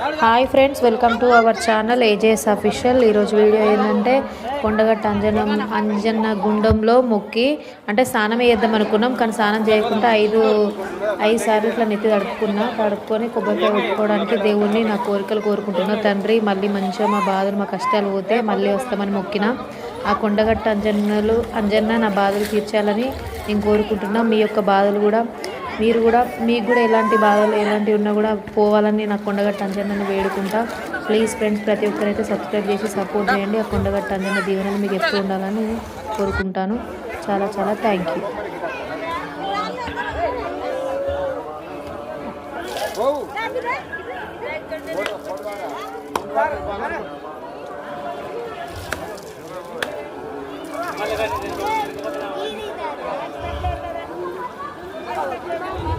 Hi friends, welcome to our channel AJS official. ఈరోజు video ఏంటంటే కొండగట్ట అంజన్న గుండంలో మొక్కి అంటే స్నానం చేద్దాం అనుకున్నాం, కానీ స్నానం చేయకుండా ఐదు సార్లు ఇట్లా నెత్తి తడుపుకొని కొబ్బరికాయ పెట్టుకోవడానికి దేవుణ్ణి నా కోరికలు కోరుకుంటున్నా. తండ్రి మళ్ళీ మంచిగా మా బాధలు మా కష్టాలు పోతే మళ్ళీ వస్తామని మొక్కిన. ఆ కొండగట్ట అంజన్న నా బాధలు తీర్చాలని నేను కోరుకుంటున్నా. మీ యొక్క బాధలు కూడా మీకు కూడా ఎలాంటి బాధలు ఎలాంటివి ఉన్నా కూడా పోవాలని నా కొండగట్ట అంజన్నని వేడుకుంటా. ప్లీజ్ ఫ్రెండ్స్, ప్రతి ఒక్కరైతే సబ్స్క్రైబ్ చేసి సపోర్ట్ చేయండి. ఆ కొండగట్ట అంజన్న దీవెనలు మీకు ఎప్పుడు ఉండాలని కోరుకుంటాను. చాలా చాలా థ్యాంక్ యూ. Thank you.